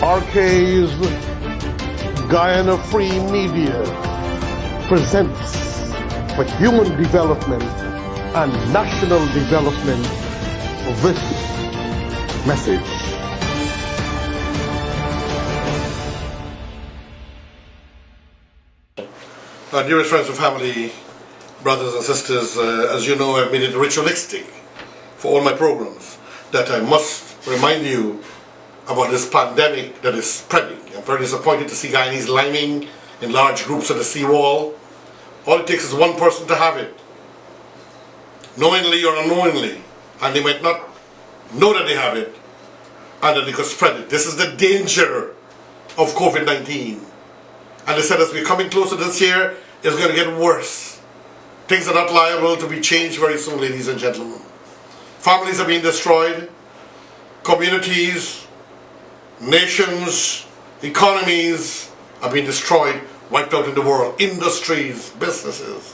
RK's Guyana Free Media presents for human development and national development this message. Dearest friends and family, brothers and sisters, as you know, I've made it ritualistic for all my programs that I must remind you about this pandemic that is spreading. I'm very disappointed to see Guyanese liming in large groups at the seawall. All it takes is one person to have it, knowingly or unknowingly, and they might not know that they have it, and that they could spread it. This is the danger of COVID-19. And they said as we're coming closer this year, it's going to get worse. Things are not liable to be changed very soon, ladies and gentlemen. Families are being destroyed, communities, nations, economies are being destroyed, wiped out in the world, industries, businesses.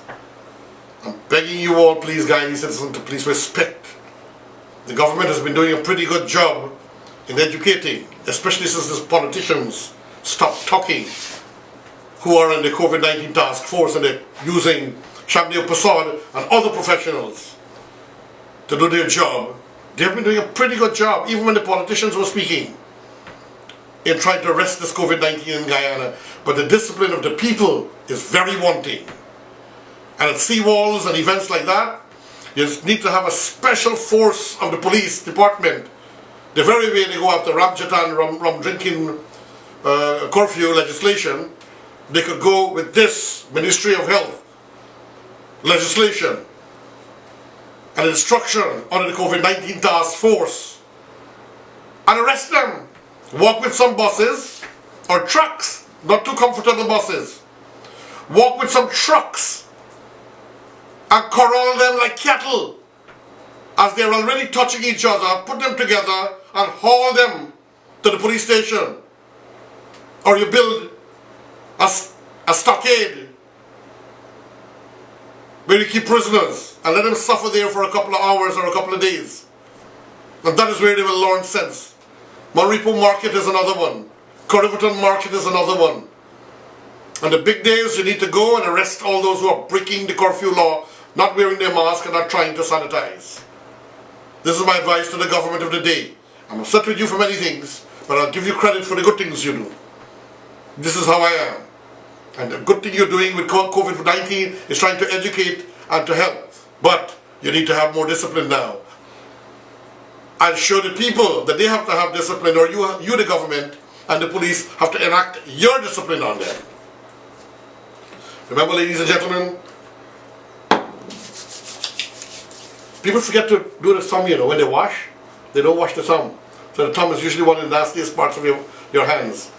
I'm begging you all, please, Guyanese citizens, to please respect. The government has been doing a pretty good job in educating, especially since the politicians stopped talking, who are in the COVID-19 task force, and they're using Shamdeo Prasad and other professionals to do their job. They've been doing a pretty good job, even when the politicians were speaking, in trying to arrest this COVID-19 in Guyana. But the discipline of the people is very wanting. And at seawalls and events like that, you need to have a special force of the police department. The very way they go after Ramjatan, rum drinking curfew legislation, they could go with this Ministry of Health legislation and instruction under the COVID-19 task force and arrest them. Walk with some buses or trucks, not too comfortable buses. Walk with some trucks and corral them like cattle as they're already touching each other. Put them together and haul them to the police station. Or you build a stockade where you keep prisoners and let them suffer there for a couple of hours or a couple of days. And that is where they will learn sense. Maripo Market is another one. Kaieteur Market is another one. On the big days, you need to go and arrest all those who are breaking the curfew law, not wearing their mask and not trying to sanitize. This is my advice to the government of the day. I'm upset with you for many things, but I'll give you credit for the good things you do. This is how I am. And the good thing you're doing with COVID-19 is trying to educate and to help. But you need to have more discipline now. And show the people that they have to have discipline, or you the government and the police have to enact your discipline on them. Remember, ladies and gentlemen, people forget to do the thumb, when they wash, they don't wash the thumb. So the thumb is usually one of the nastiest parts of your hands.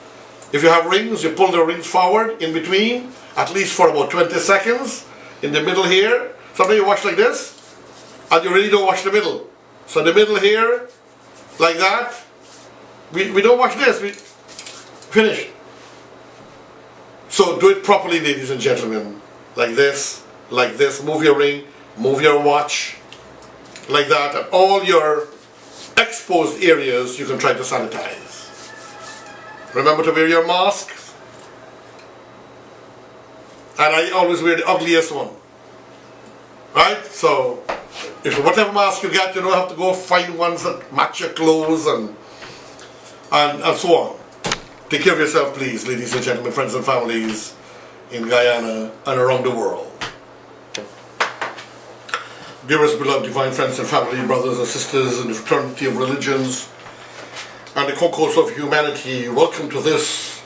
If you have rings, you pull the rings forward in between, at least for about 20 seconds, in the middle here. Sometimes you wash like this, and you really don't wash the middle. So the middle here, like that, we don't wash this, we finish. So do it properly, ladies and gentlemen. Like this, move your ring, move your watch, like that, and all your exposed areas you can try to sanitize. Remember to wear your mask. And I always wear the ugliest one. Right? So, if whatever mask you get, you don't have to go find ones that match your clothes and so on. Take care of yourself, please, ladies and gentlemen, friends and families in Guyana and around the world. Dearest beloved divine friends and family, brothers and sisters in the fraternity of religions and the concourse of humanity, welcome to this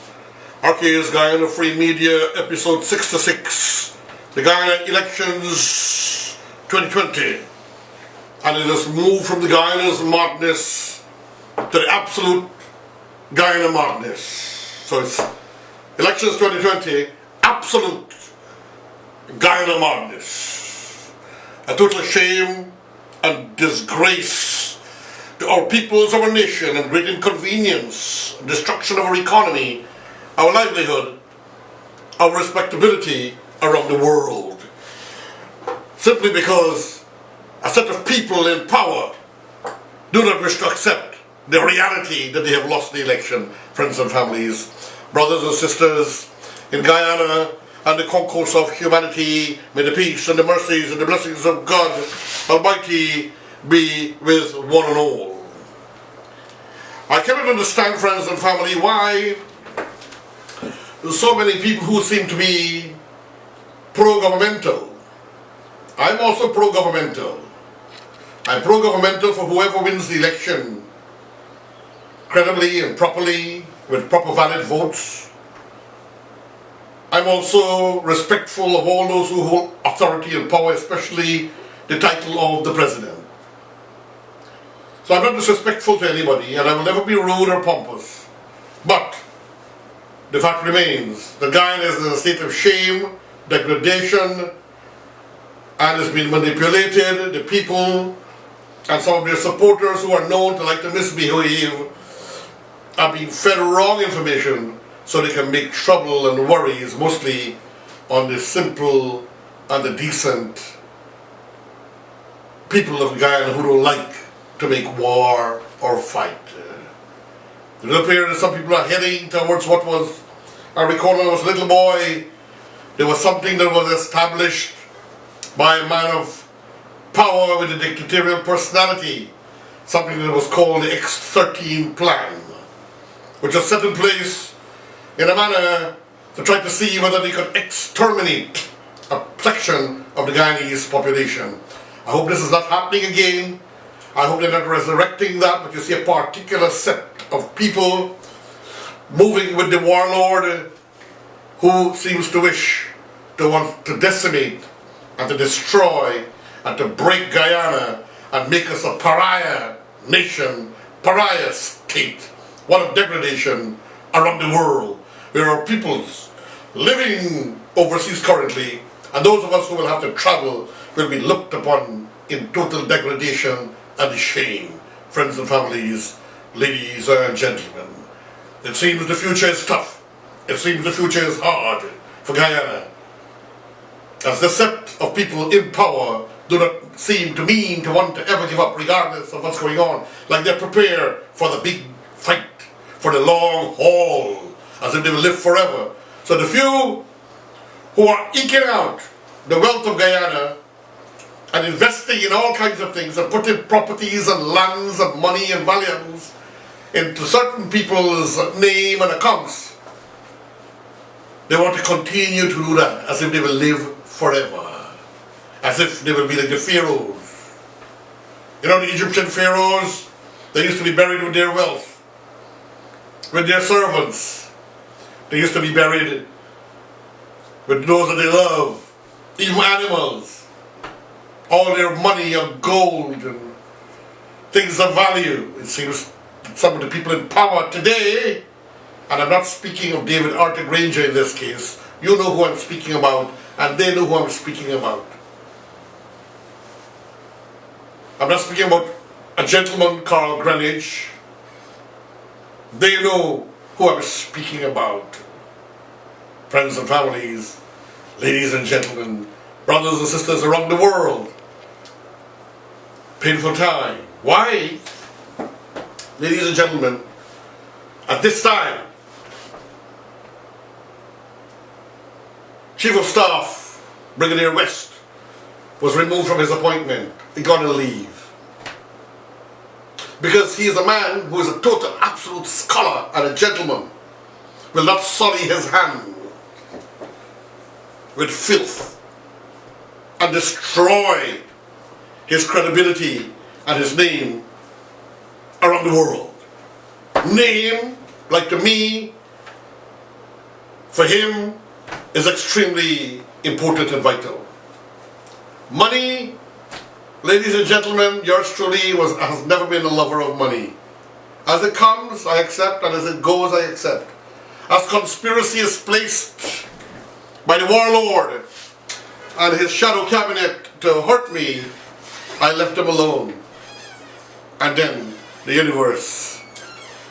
RK's Guyana Free Media episode 66, the Guyana elections 2020. And it has moved from the Guyana's madness to the absolute Guyana madness. So it's elections 2020, absolute Guyana madness. A total shame and disgrace to our peoples, our nation, and great inconvenience, destruction of our economy, our livelihood, our respectability around the world. simply because a set of people in power do not wish to accept the reality that they have lost the election, friends and families, brothers and sisters in Guyana and the concourse of humanity. May the peace and the mercies and the blessings of God Almighty be with one and all. I cannot understand, friends and family, why so many people who seem to be pro-governmental. I'm also pro-governmental. I'm pro-governmental for whoever wins the election credibly and properly with proper valid votes. I'm also respectful of all those who hold authority and power, especially the title of the president. So I'm not disrespectful to anybody, and I will never be rude or pompous. But the fact remains that Guyana is in a state of shame, degradation, and has been manipulated. The people and some of their supporters who are known to like to misbehave are being fed wrong information so they can make trouble and worries mostly on the simple and the decent people of Guyana who don't like to make war or fight. It appears that some people are heading towards what was, I recall when I was a little boy, there was something that was established by a man of power with a dictatorial personality, something that was called the X-13 plan, which was set in place in a manner to try to see whether they could exterminate a section of the Guyanese population. I hope this is not happening again. I hope they're not resurrecting that, but you see a particular set of people moving with the warlord who seems to wish to want to decimate and to destroy and to break Guyana and make us a pariah nation, pariah state, one of degradation around the world. There are peoples living overseas currently, and those of us who will have to travel will be looked upon in total degradation and shame. Friends and families, ladies and gentlemen, it seems the future is tough. It seems the future is hard for Guyana, as the set of people in power do not seem to mean to want to ever give up regardless of what's going on, like they're prepared for the big fight, for the long haul, as if they will live forever. So the few who are eking out the wealth of Guyana and investing in all kinds of things and putting properties and lands and money and valuables into certain people's name and accounts, they want to continue to do that as if they will live forever, as if they will be like the pharaohs. You know, the Egyptian pharaohs, they used to be buried with their wealth, with their servants. They used to be buried with those that they love, even animals. All their money and gold and things of value. It seems some of the people in power today, and I'm not speaking of David Arctic Ranger in this case, you know who I'm speaking about, and they know who I'm speaking about. I'm not speaking about a gentleman, Carl Greenwich. They know who I'm speaking about. Friends and families, ladies and gentlemen, brothers and sisters around the world. Painful time. Why? Ladies and gentlemen, at this time, Chief of Staff Brigadier West was removed from his appointment. He got on leave. Because he is a man who is a total, absolute scholar and a gentleman, will not sully his hand with filth and destroy his credibility and his name around the world. Name, like to me, for him, is extremely important and vital. Money, ladies and gentlemen, yours truly has never been a lover of money. As it comes, I accept, and as it goes, I accept. As conspiracy is placed by the warlord and his shadow cabinet to hurt me, I left him alone. And then the universe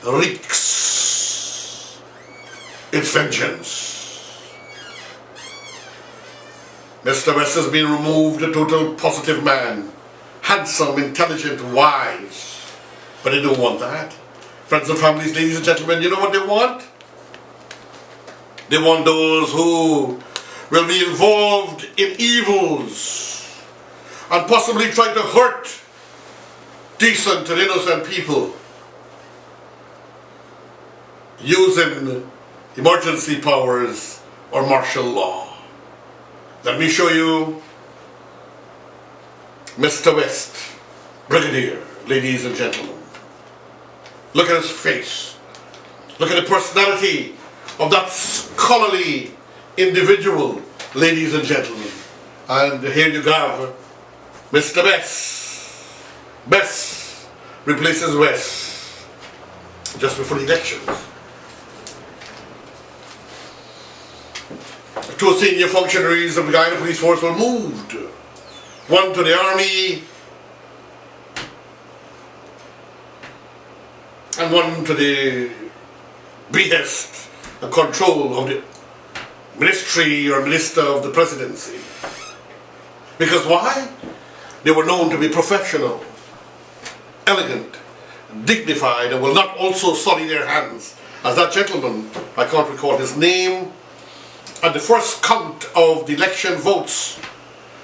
wreaks its vengeance. Mr. West has been removed, a total positive man. Handsome, intelligent, wise. But they don't want that. Friends and families, ladies and gentlemen, you know what they want? They want those who will be involved in evils and possibly try to hurt decent and innocent people using emergency powers or martial law. Let me show you Mr. West, Brigadier, ladies and gentlemen. Look at his face. Look at the personality of that scholarly individual, ladies and gentlemen. And here you have Mr. Bess. Bess replaces West just before the elections. Two senior functionaries of the Guyana Police Force were moved. One to the army and one to the behest and control of the ministry or minister of the presidency. Because why? They were known to be professional, elegant, dignified, and will not also sully their hands. As that gentleman, I can't recall his name, at the first count of the election votes,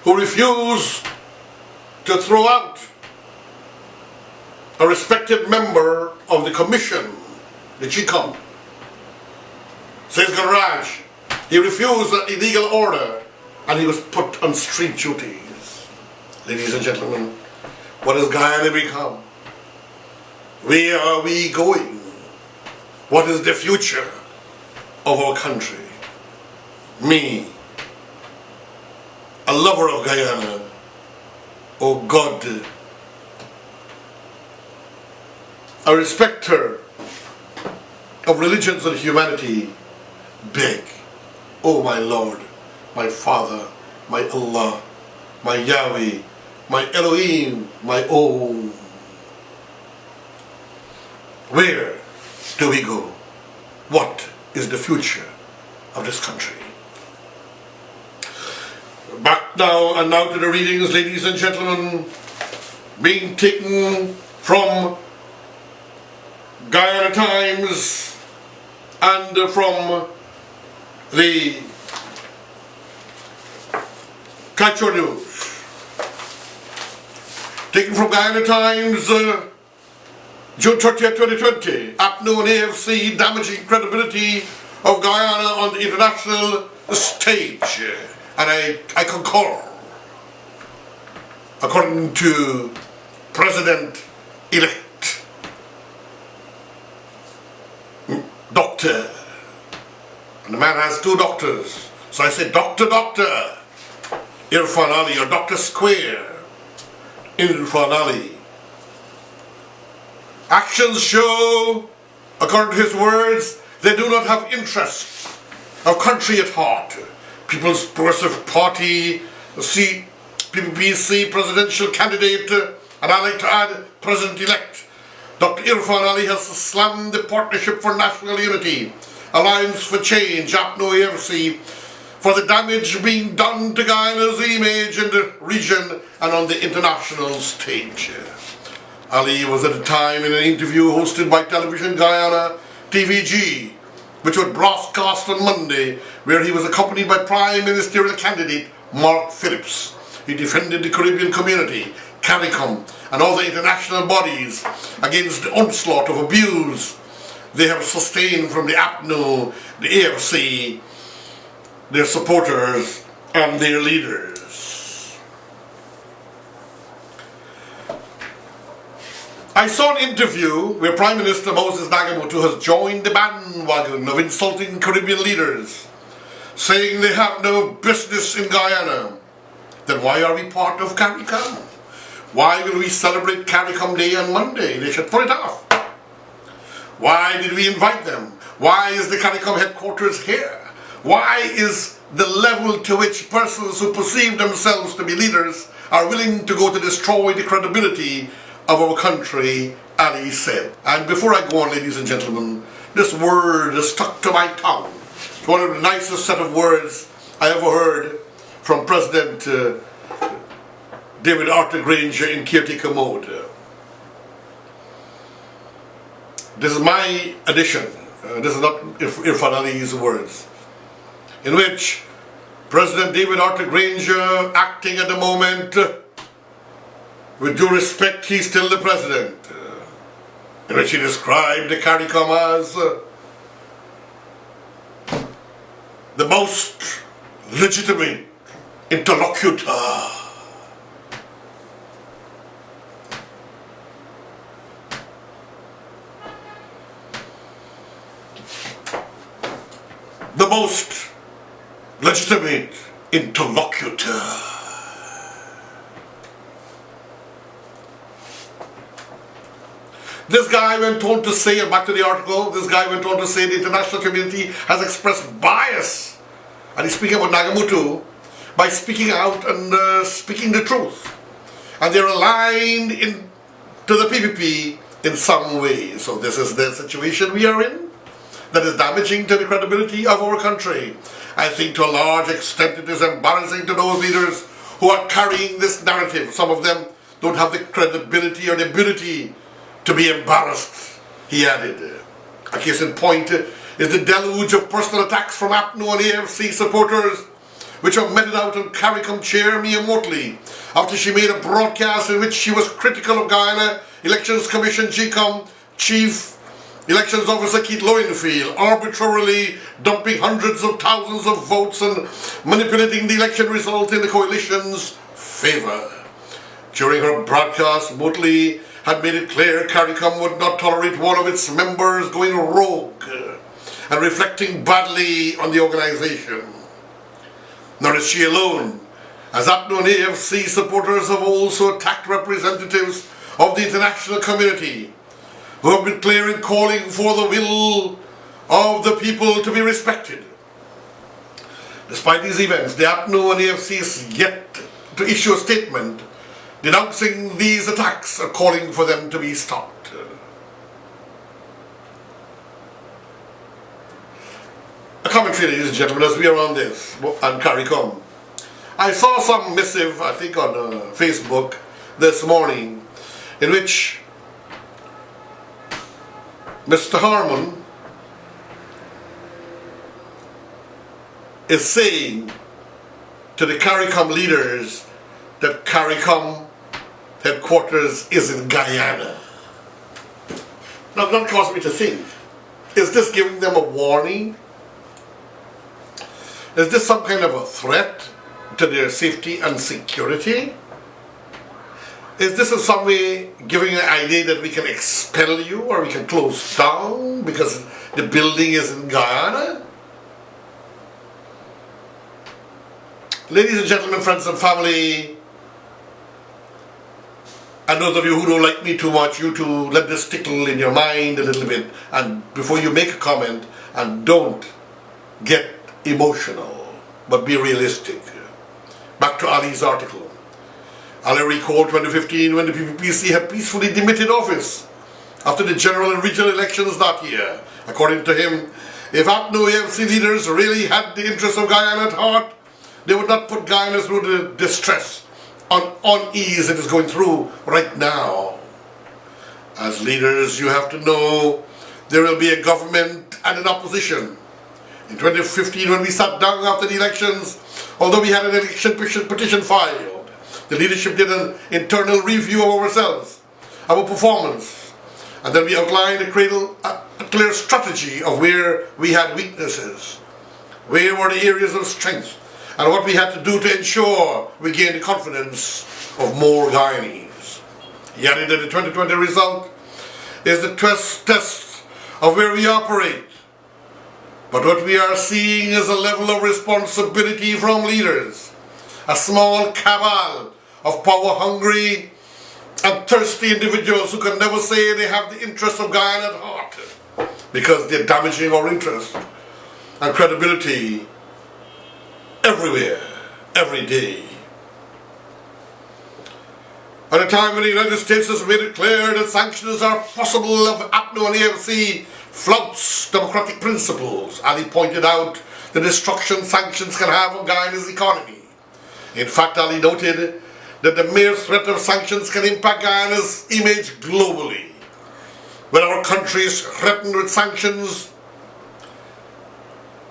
who refused to throw out a respected member of the commission, the GCOM, says Garage. He refused the illegal order and he was put on street duties. Ladies and gentlemen, what has Guyana become? Where are we going? What is the future of our country? Me, a lover of Guyana, oh God, a respecter of religions and humanity, beg, oh my Lord, my Father, my Allah, my Yahweh, my Elohim, my own. Where do we go? What is the future of this country? Back now and now to the readings, ladies and gentlemen, being taken from Guyana Times and from the Kaieteur News. Taken from Guyana Times, June 30th, 2020, APNU and AFC damaging credibility of Guyana on the international stage. And I concur. According to President-elect Doctor, and the man has two doctors, so I say Doctor Irfan Ali, or Dr. Square Irfan Ali. Actions show, according to his words, they do not have interest of country at heart. People's Progressive Party, PPC presidential candidate, and I like to add, President-elect Dr. Irfan Ali has slammed the Partnership for National Unity, Alliance for Change, APNU AFC, for the damage being done to Guyana's image in the region and on the international stage. Ali was at the time in an interview hosted by Television Guyana TVG, which was broadcast on Monday, where he was accompanied by Prime Ministerial candidate Mark Phillips. He defended the Caribbean community, CARICOM, and other international bodies against the onslaught of abuse they have sustained from the APNU, the AFC, their supporters, and their leaders. I saw an interview where Prime Minister Moses Nagamoto has joined the bandwagon of insulting Caribbean leaders, saying they have no business in Guyana. Then why are we part of CARICOM? Why will we celebrate CARICOM Day on Monday? They should put it off. Why did we invite them? Why is the CARICOM headquarters here? Why is the level to which persons who perceive themselves to be leaders are willing to go to destroy the credibility of our country, Ali said. And before I go on, ladies and gentlemen, this word is stuck to my tongue. It's one of the nicest set of words I ever heard from President David Arthur Granger in caretaker mode. This is my addition. This is not Irfan Ali's words. In which President David Arthur Granger, acting at the moment, with due respect, he's still the president, in which he described the CARICOM as the most legitimate interlocutor. The most legitimate interlocutor. This guy went on to say, and back to the article, this guy went on to say the international community has expressed bias, and he's speaking about Nagamutu, by speaking out and speaking the truth. And they're aligned to the PPP in some way. So this is the situation we are in, that is damaging to the credibility of our country. I think to a large extent it is embarrassing to those leaders who are carrying this narrative. Some of them don't have the credibility or the ability to be embarrassed, he added. A case in point is the deluge of personal attacks from APNU and AFC supporters, which were meted out on CARICOM chair Mia Motley after she made a broadcast in which she was critical of Guyana Elections Commission GCOM Chief Elections Officer Keith Lowenfield, arbitrarily dumping hundreds of thousands of votes and manipulating the election result in the coalition's favour. During her broadcast, Motley had made it clear CARICOM would not tolerate one of its members going rogue and reflecting badly on the organisation. Nor is she alone, as APNU and AFC supporters have also attacked representatives of the international community, who have been clear in calling for the will of the people to be respected. Despite these events, the APNU and AFC is yet to issue a statement denouncing these attacks and calling for them to be stopped. A commentary, ladies and gentlemen, as we are on this, and CARICOM. I saw some missive, I think on Facebook this morning, in which Mr. Harmon is saying to the CARICOM leaders that CARICOM headquarters is in Guyana. Now that caused me to think, is this giving them a warning? Is this some kind of a threat to their safety and security? Is this in some way giving an idea that we can expel you or we can close down because the building is in Guyana? Ladies and gentlemen, friends and family, and those of you who don't like me too much, you too, let this tickle in your mind a little bit, and before you make a comment, and don't get emotional, but be realistic. Back to Ali's article. Ali recalled 2015 when the PPPC had peacefully demitted office after the general and regional elections that year. According to him, if APNU AFC leaders really had the interests of Guyana at heart, they would not put Guyana through the distress and unease it is going through right now. As leaders, you have to know there will be a government and an opposition. In 2015, when we sat down after the elections, although we had an election petition filed, the leadership did an internal review of ourselves, our performance, and then we outlined a clear strategy of where we had weaknesses, where were the areas of strength, and what we had to do to ensure we gained the confidence of more Guyanese. He added that the 2020 result is the test of where we operate. But what we are seeing is a level of responsibility from leaders, a small cabal of power-hungry and thirsty individuals who can never say they have the interests of Guyana at heart because they're damaging our interest and credibility everywhere, every day. At a time when the United States has made it clear that sanctions are possible of APNU and AFC flouts democratic principles, Ali pointed out the destruction sanctions can have on Guyana's economy. In fact, Ali noted that the mere threat of sanctions can impact Guyana's image globally. when our country is threatened with sanctions,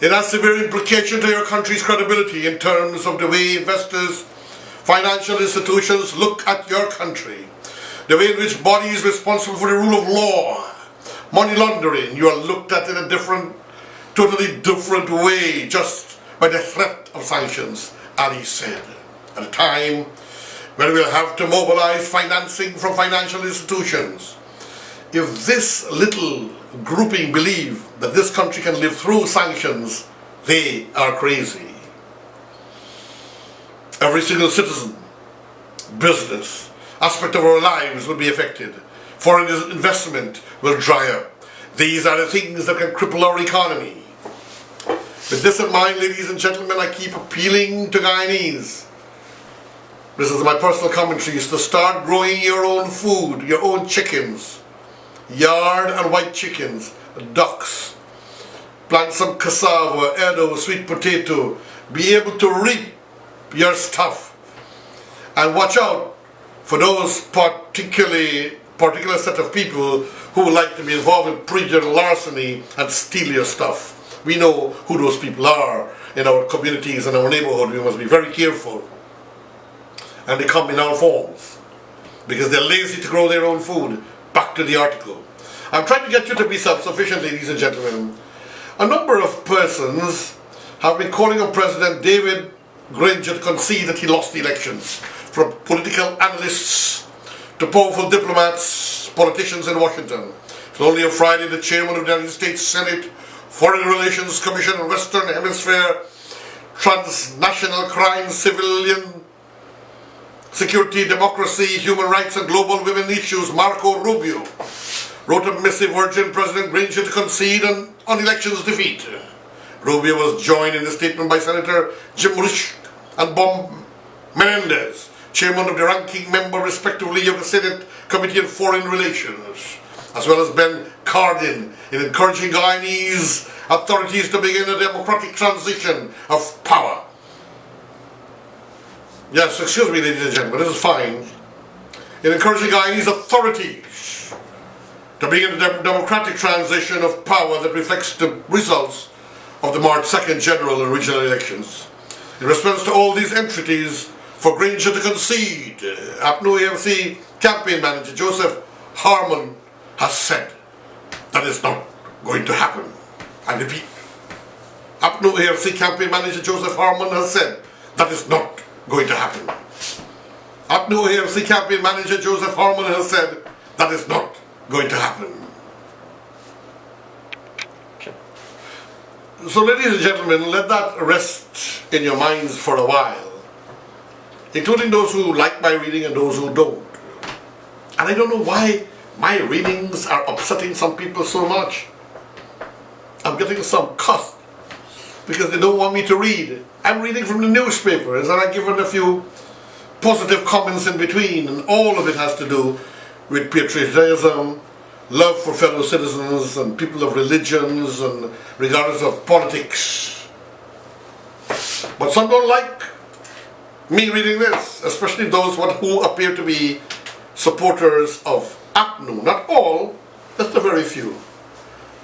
it has severe implications to your country's credibility in terms of the way investors, financial institutions look at your country, the way in which bodies responsible for the rule of law, money laundering, you are looked at in a totally different way just by the threat of sanctions, Ali said. At a time when we'll have to mobilize financing from financial institutions. If this little grouping believe that this country can live through sanctions, they are crazy. Every single citizen, business, aspect of our lives will be affected. Foreign investment will dry up. These are the things that can cripple our economy. With this in mind, ladies and gentlemen, I keep appealing to Guyanese. This is my personal commentary, is to start growing your own food, your own chickens, yard and white chickens, ducks. Plant some cassava, edo, sweet potato. Be able to reap your stuff. And watch out for those particular set of people who like to be involved in pre-dawn larceny and steal your stuff. We know who those people are in our communities and our neighborhood. We must be very careful. And they come in all forms because they're lazy to grow their own food. Back to the article. I'm trying to get you to be self-sufficient, ladies and gentlemen. A number of persons have been calling on President David Granger to concede that he lost the elections, from political analysts to powerful diplomats, politicians in Washington. So only on Friday, the chairman of the United States Senate Foreign Relations Commission on Western Hemisphere, Transnational Crime, Civilian Security, Democracy, Human Rights and Global Women Issues, Marco Rubio, wrote a missive urging President Granger to concede on elections defeat. Rubio was joined in the statement by Senator Jim Risch and Bob Menendez, chairman of the ranking member respectively of the Senate Committee on Foreign Relations, as well as Ben Cardin, in encouraging Guyanese authorities to begin a democratic transition of power. Yes, excuse me, ladies and gentlemen, this is fine. In encouraging Guyanese authorities to begin a democratic transition of power that reflects the results of the March 2nd general and regional elections. In response to all these entreaties for Granger to concede, APNU AFC campaign manager Joseph Harmon has said that is not going to happen. I repeat, APNU AFC campaign manager Joseph Harmon has said that is not going to happen. APNU AFC campaign manager Joseph Harmon has said that is not going to happen. So ladies and gentlemen, let that rest in your minds for a while, including those who like my reading and those who don't. And I don't know why my readings are upsetting some people so much. I'm getting some cuss because they don't want me to read. I'm reading from the newspapers and I've given a few positive comments in between, and all of it has to do with patriotism, love for fellow citizens and people of religions, and regardless of politics. But some don't like me reading this, especially those who appear to be supporters of APNU. Not all, just a very few.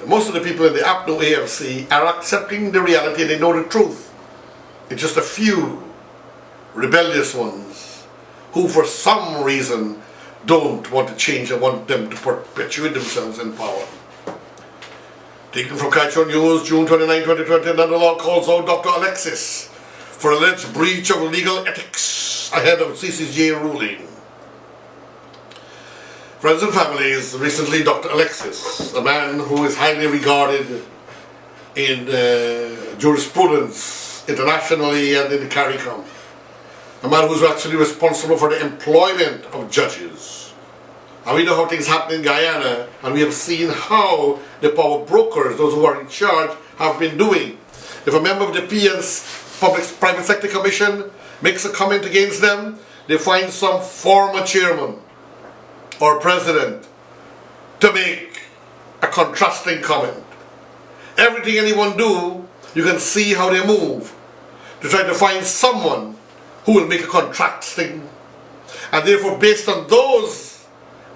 Most of the people in the APNU AFC are accepting the reality and they know the truth. It's just a few rebellious ones who for some reason don't want to change and want them to perpetuate themselves in power. Taken from Kaieteur News, June 29, 2020, Nandlall calls out Dr. Alexis for alleged breach of legal ethics ahead of CCJ ruling. Friends and families, recently Dr. Alexis, a man who is highly regarded in jurisprudence internationally and in the CARICOM, a man who's actually responsible for the employment of judges. And we know how things happen in Guyana, and we have seen how the power brokers, those who are in charge, have been doing. If a member of the PN's Public-Private Sector Commission makes a comment against them, they find some former chairman or president to make a contrasting comment. Everything anyone do, you can see how they move to try to find someone who will make a contrasting, and therefore based on those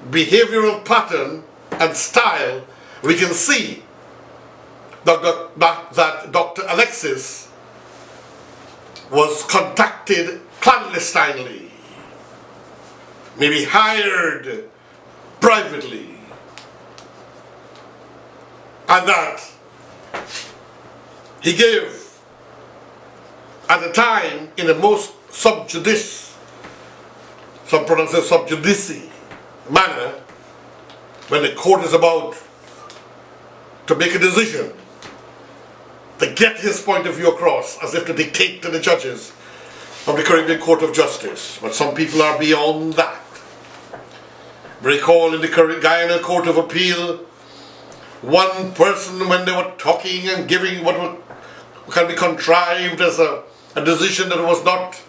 behavioral pattern and style, we can see that Dr. Alexis was contacted clandestinely, maybe hired privately, and that he gave at the time in the most sub judice, some pronounce it sub judice manner, when the court is about to make a decision, to get his point of view across, as if to dictate to the judges of the Caribbean Court of Justice. But some people are beyond that. Recall in the Guyana Court of Appeal, one person, when they were talking and giving what can be contrived as a decision that was not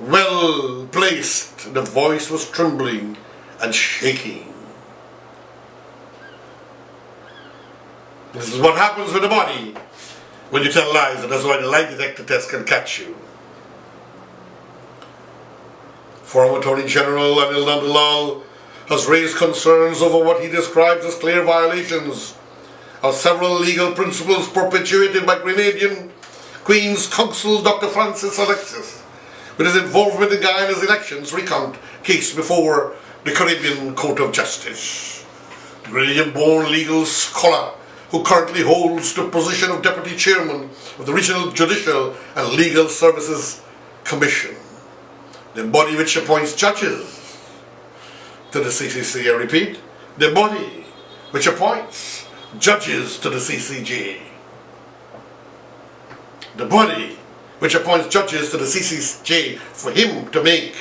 well placed, the voice was trembling and shaking. This is what happens with the body when you tell lies, and that's why the lie detector test can catch you. Former Attorney General Nandlall has raised concerns over what he describes as clear violations of several legal principles perpetuated by Grenadian Queen's Counsel Dr. Francis Alexis, with his involvement in Guyana's elections recount case before the Caribbean Court of Justice. The Grenadian-born legal scholar who currently holds the position of Deputy Chairman of the Regional Judicial and Legal Services Commission, the body which appoints judges to the CCC. I repeat, the body which appoints judges to the CCJ. The body which appoints judges to the CCJ, for him to make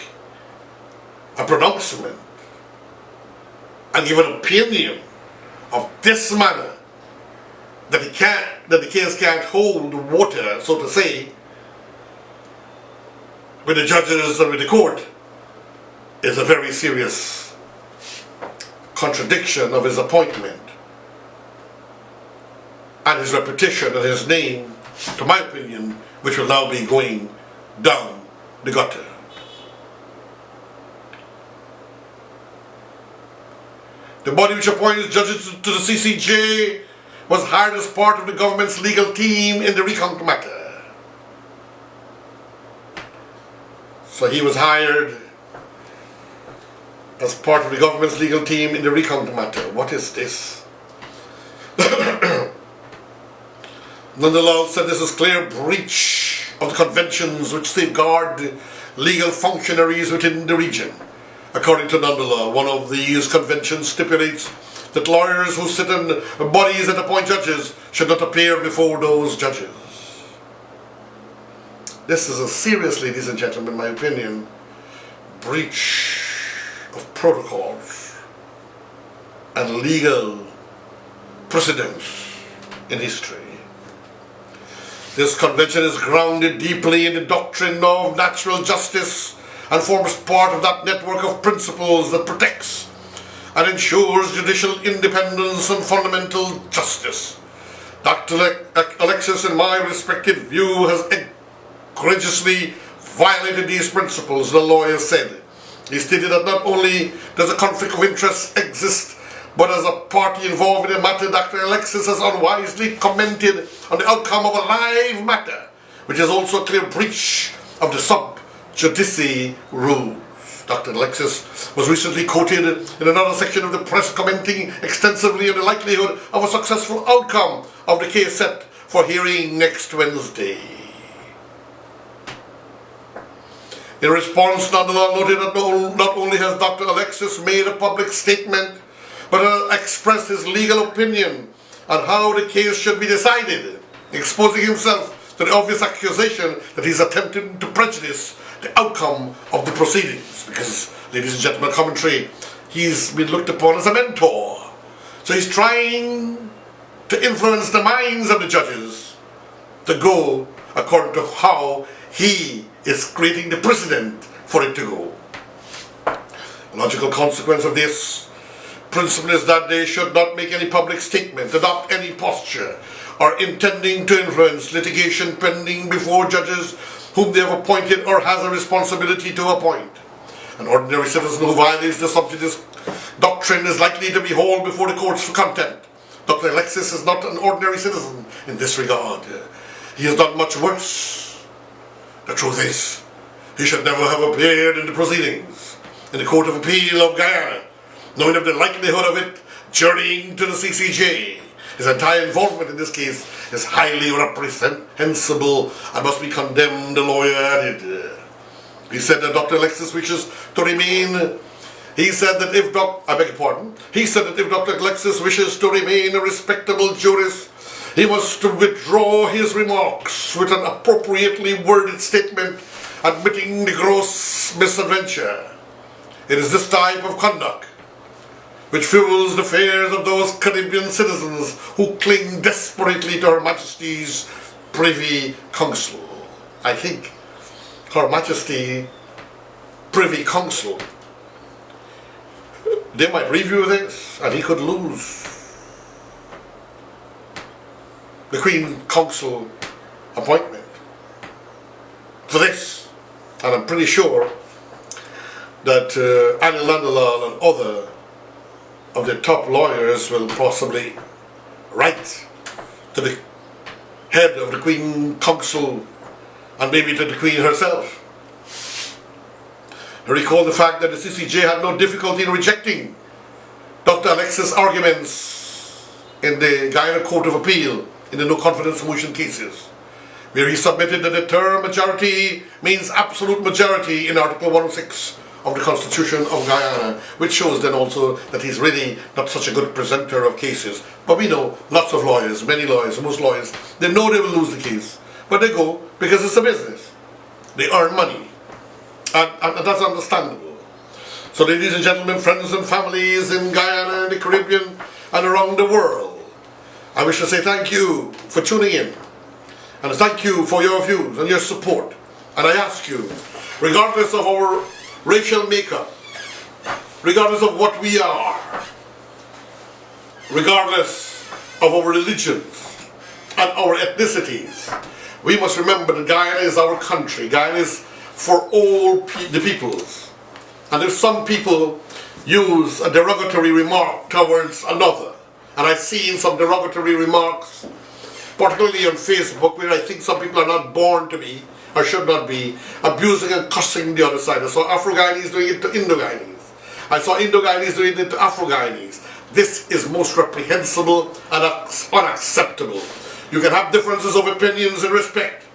a pronouncement and give an opinion of this manner, that the case can't hold water, so to say, with the judges and with the court, is a very serious contradiction of his appointment and his reputation and his name, to my opinion, which will now be going down the gutter. The body which appointed judges to the CCJ was hired as part of the government's legal team in the recount matter. So he was hired as part of the government's legal team in the recount matter. What is this? Nandlall said this is clear breach of the conventions which safeguard legal functionaries within the region. According to Nandlall, one of these conventions stipulates that lawyers who sit in bodies that appoint judges should not appear before those judges. This is a serious, ladies and gentlemen, in my opinion, breach of protocols and legal precedents in history. This convention is grounded deeply in the doctrine of natural justice and forms part of that network of principles that protects and ensures judicial independence and fundamental justice. Dr. Alexis, in my respected view, has egregiously violated these principles, the lawyer said. He stated that not only does a conflict of interest exist, but as a party involved in the matter, Dr. Alexis has unwisely commented on the outcome of a live matter, which is also a clear breach of the sub judice rules. Dr. Alexis was recently quoted in another section of the press commenting extensively on the likelihood of a successful outcome of the case set for hearing next Wednesday. In response, Nandlall noted that not only has Dr. Alexis made a public statement, but has expressed his legal opinion on how the case should be decided, exposing himself to the obvious accusation that he's attempting to prejudice the outcome of the proceedings. Because, ladies and gentlemen, commentary, he's been looked upon as a mentor. So he's trying to influence the minds of the judges to go according to how he is creating the precedent for it to go. A logical consequence of this principle is that they should not make any public statement, adopt any posture, or intending to influence litigation pending before judges whom they have appointed or has a responsibility to appoint. An ordinary citizen who violates the sub judice doctrine is likely to be hauled before the courts for contempt. Dr. Alexis is not an ordinary citizen in this regard. He has done much worse. The truth is, he should never have appeared in the proceedings in the Court of Appeal of Guyana, knowing of the likelihood of it journeying to the CCJ. His entire involvement in this case is highly reprehensible and must be condemned, the lawyer added. He said that Dr. Alexis wishes to remain He said that if Dr. Alexis wishes to remain a respectable jurist, he must to withdraw his remarks with an appropriately worded statement admitting the gross misadventure. It is this type of conduct which fuels the fears of those Caribbean citizens who cling desperately to Her Majesty's Privy Council. I think Her Majesty Privy Council, they might review this and he could lose the Queen Council appointment for this. And I'm pretty sure that Nandlall and other of the top lawyers will possibly write to the head of the Queen Council and maybe to the Queen herself. I recall the fact that the CCJ had no difficulty in rejecting Dr. Alexis' arguments in the Guyana Court of Appeal in the no confidence motion cases, where he submitted that the term majority means absolute majority in Article 106 of the Constitution of Guyana, which shows then also that he's really not such a good presenter of cases. But we know lots of lawyers, many lawyers, most lawyers, they know they will lose the case, but they go because it's a business. They earn money. And that's understandable. So ladies and gentlemen, friends and families in Guyana and the Caribbean and around the world, I wish to say thank you for tuning in. And thank you for your views and your support. And I ask you, regardless of our racial makeup, regardless of what we are, regardless of our religions and our ethnicities, we must remember that Guyana is our country. Guyana is for all the peoples. And if some people use a derogatory remark towards another, and I've seen some derogatory remarks, particularly on Facebook, where I think some people are not born to be, or should not be, abusing and cussing the other side. I saw Afro-Guyanese doing it to Indo-Guyanese. I saw Indo-Guyanese doing it to Afro-Guyanese. This is most reprehensible and unacceptable. You can have differences of opinions and respect.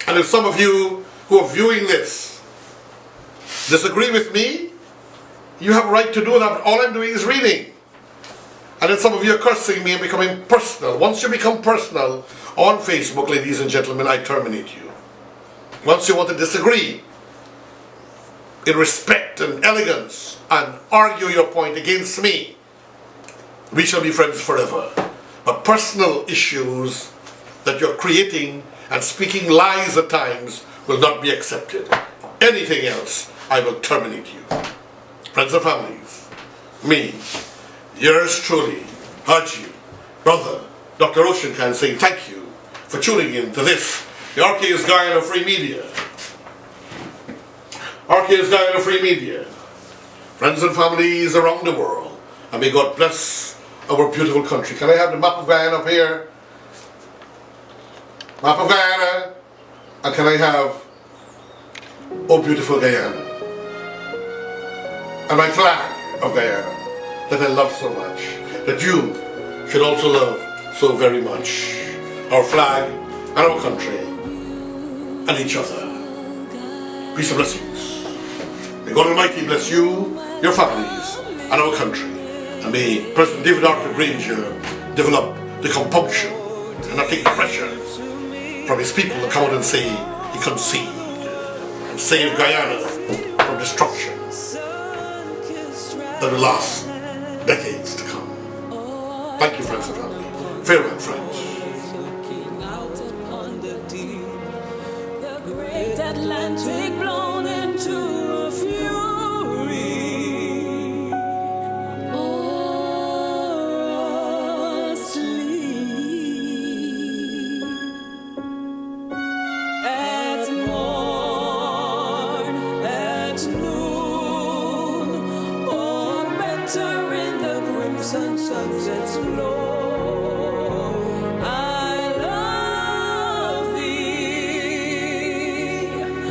And if some of you who are viewing this disagree with me, you have a right to do that, but all I'm doing is reading. And then some of you are cursing me and becoming personal. Once you become personal on Facebook, ladies and gentlemen, I terminate you. Once you want to disagree in respect and elegance and argue your point against me, we shall be friends forever. But personal issues that you're creating and speaking lies at times will not be accepted. Anything else, I will terminate you. Friends and families, me, yours truly, Haji, brother, Dr. Ocean Khan, saying thank you for tuning in to this, the RK's Guyana Free Media. RK's Guyana Free Media. Friends and families around the world, and may God bless our beautiful country. Can I have the map of Guyana up here? Map of Guyana, and can I have, oh beautiful Guyana, and my flag of Guyana that I love so much, that you should also love so very much, our flag and our country and each other. Peace and blessings. May God Almighty bless you, your families and our country, and may President David Arthur Granger develop the compunction and not take the pressure from his people to come out and say he concede and save Guyana from destruction that will last decades to come. Thank you, friends and family. Farewell, friends. Looking out upon the deep, the great Atlantic